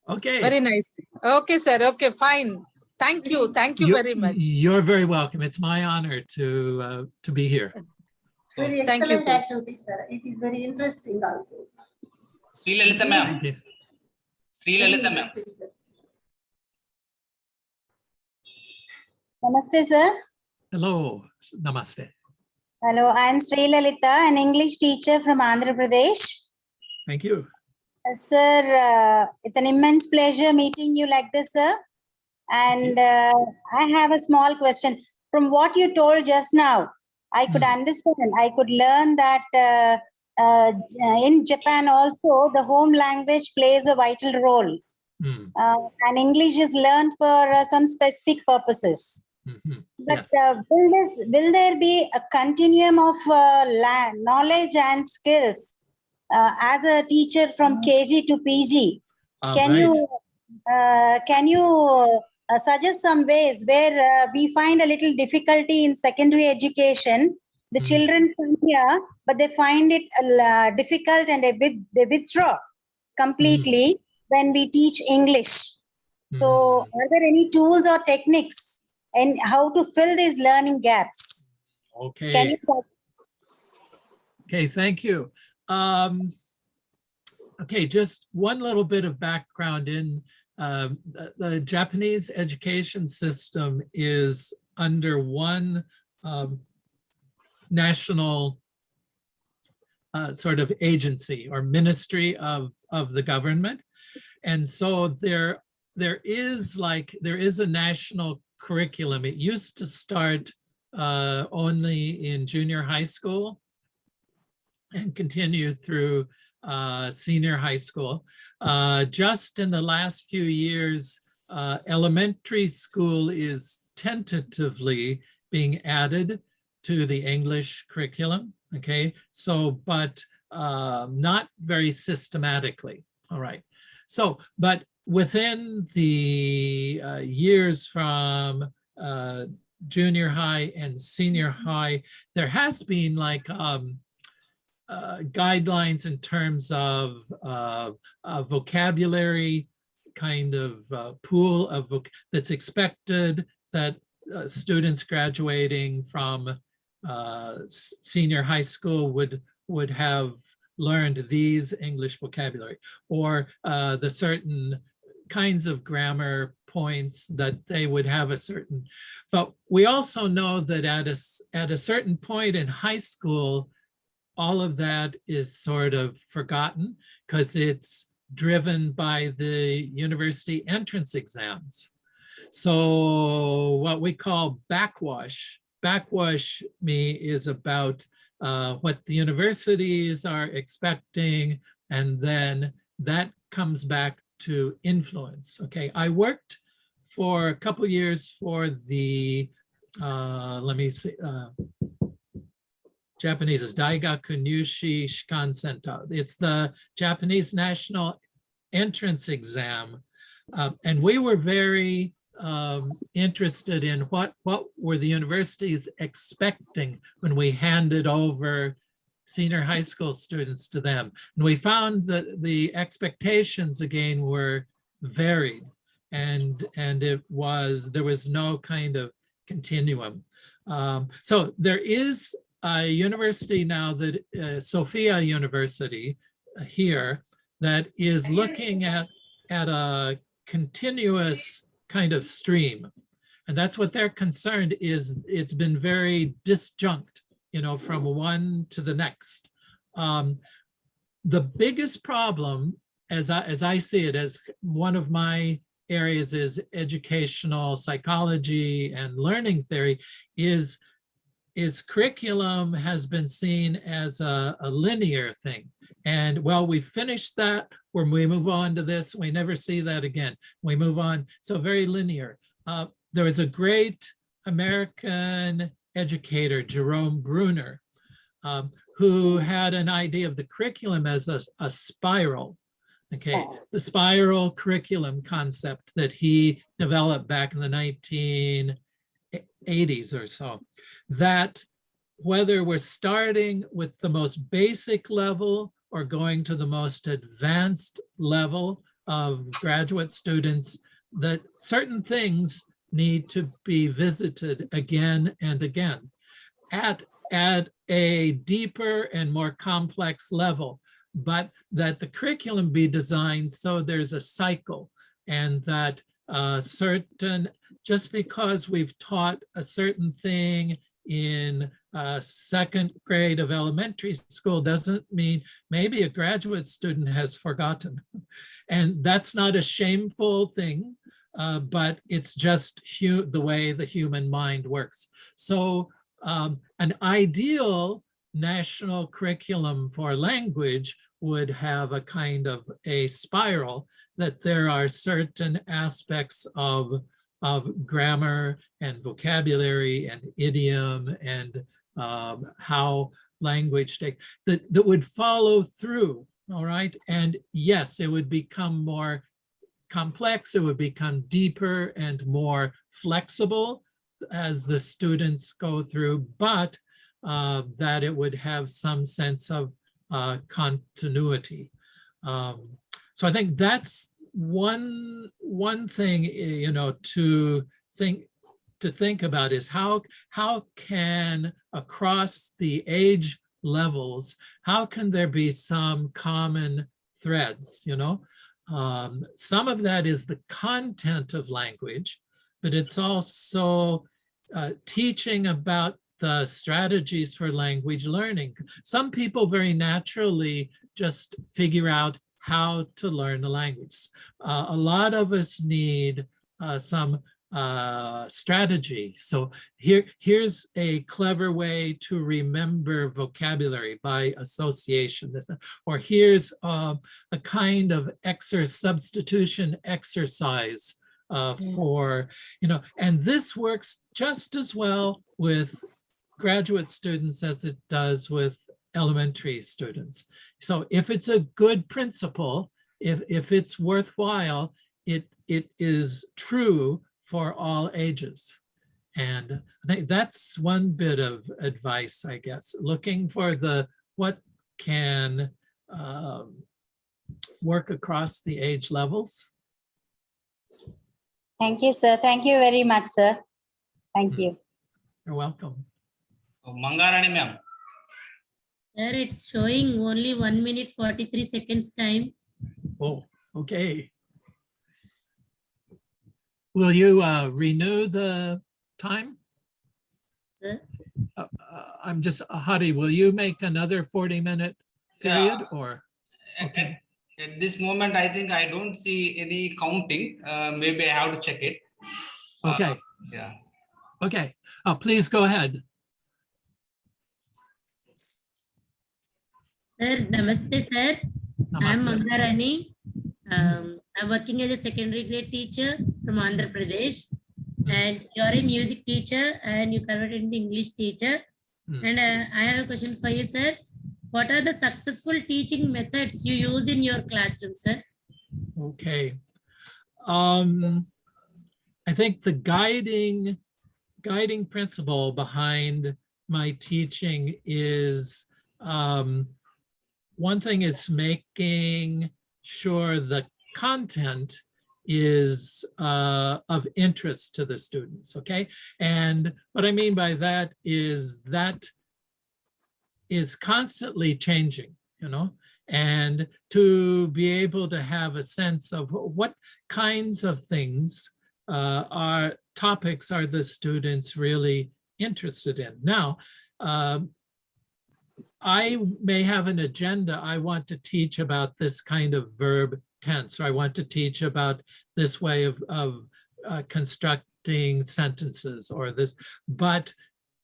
Okay. Very nice. Okay, sir. Okay, fine. Thank you. Thank you very much. You're very welcome. It's my honor to be here. Very Thank you, excellent sir. activity, sir. It is very interesting also. Sri Lalita Thank ma'am. you. Sri Very Lalita ma'am. interesting, sir. Namaste, sir. Hello. Namaste. Hello, I am Sri Lalita, an English teacher from Andhra Pradesh. Thank you. Sir, it's an immense pleasure meeting you like this, sir. And I have a small question. From what you told just now, I could understand, I could learn that in Japan also, the home language plays a vital role. And English is learned for some specific purposes. But Yes. will there be a continuum of knowledge and skills as a teacher from KG to PG? Can you suggest some ways where we find a little difficulty in secondary education? The children come here, but they find it difficult and they withdraw completely when we teach English. So are there any tools or techniques and how to fill these learning gaps? Okay. Can you Okay, thank you. Okay, just one little bit of background in the Japanese education system is under one national sort of agency or ministry of the government. And so there is a national curriculum. It used to start only in junior high school and continue through senior high school. Just in the last few years, elementary school is tentatively being added to the English curriculum, okay? So, but not very systematically, all right. So, but within the years from junior high and senior high, there has been like guidelines in terms of vocabulary kind of pool of that's expected that students graduating from senior high school would have learned these English vocabulary, or the certain kinds of grammar points that they would have a certain, but we also know that at a certain point in high school, all of that is sort of forgotten because it's driven by the university entrance exams. So what we call backwash me is about what the universities are expecting, and then that comes back to influence. Okay, I worked for a couple of years for the, let me see, Japanese is Daigaku Nyushi Shikan Sento. It's the Japanese national entrance exam. And we were very interested in what were the universities expecting when we handed over senior high school students to them. And we found that the expectations again were varied, and there was no kind of continuum. So there is a university now that Sophia University here that is looking at a continuous kind of stream. And that's what they're concerned is it's been very disjunct, you know, from one to the next. The biggest problem, as I see it, as one of my areas is educational psychology and learning theory, is curriculum has been seen as a linear thing. And well, we finished that, when we move on to this, we never see that again. We move on, so very linear. There was a great American educator, Jerome Bruner, who had an idea of the curriculum as a spiral. Okay, the spiral curriculum concept that he developed back in the 1980s or so, that whether we're starting with the most basic level or going to the most advanced level of graduate students that certain things need to be visited again and again at a deeper and more complex level, but that the curriculum be designed so there's a cycle, and that just because we've taught a certain thing in second grade of elementary school doesn't mean maybe a graduate student has forgotten. And that's not a shameful thing, but it's just the way the human mind works. So an ideal national curriculum for language would have a kind of a spiral, that there are certain aspects of grammar and vocabulary and idiom and how language that would follow through, all right? And yes, it would become more complex, it would become deeper and more flexible as the students go through, but that it would have some sense of continuity. So I think that's one thing, you know, to think about is how can, across the age levels, how can there be some common threads, you know? Some of that is the content of language, but it's also teaching about the strategies for language learning. Some people very naturally just figure out how to learn the language. A lot of us need some strategy. So here's a clever way to remember vocabulary by association. Or here's a kind of substitution exercise for, you know, and this works just as well with graduate students as it does with elementary students. So if it's a good principle, if it's worthwhile, it is true for all ages. And I think that's one bit of advice, I guess, looking for what can work across the age levels. Thank you, sir. Thank you very much, sir. Thank you. You're welcome. Mangarani ma'am. Sir, it's showing only 1 minute 43 seconds time. Oh, okay. Will you renew the time? Sir, I'm just, Hari, will you make another 40-minute period or? Okay. At this moment, I think I don't see any counting. Maybe I have to check it. Okay. Yeah. Okay. Please go ahead. sir, namaste, sir. I'm Namaste. Mangarani. I'm working as a secondary grade teacher from Andhra Pradesh. And you're a music teacher and you converted into English teacher. And I have a question for you, sir. What are the successful teaching methods you use in your classroom, sir? Okay. I think the guiding principle behind my teaching is one thing is making sure the content is of interest to the students, okay? And what I mean by that is constantly changing, you know? And to be able to have a sense of what kinds of things topics are the students really interested in. Now, I may have an agenda. I want to teach about this kind of verb tense, or I want to teach about this way of constructing sentences or this, but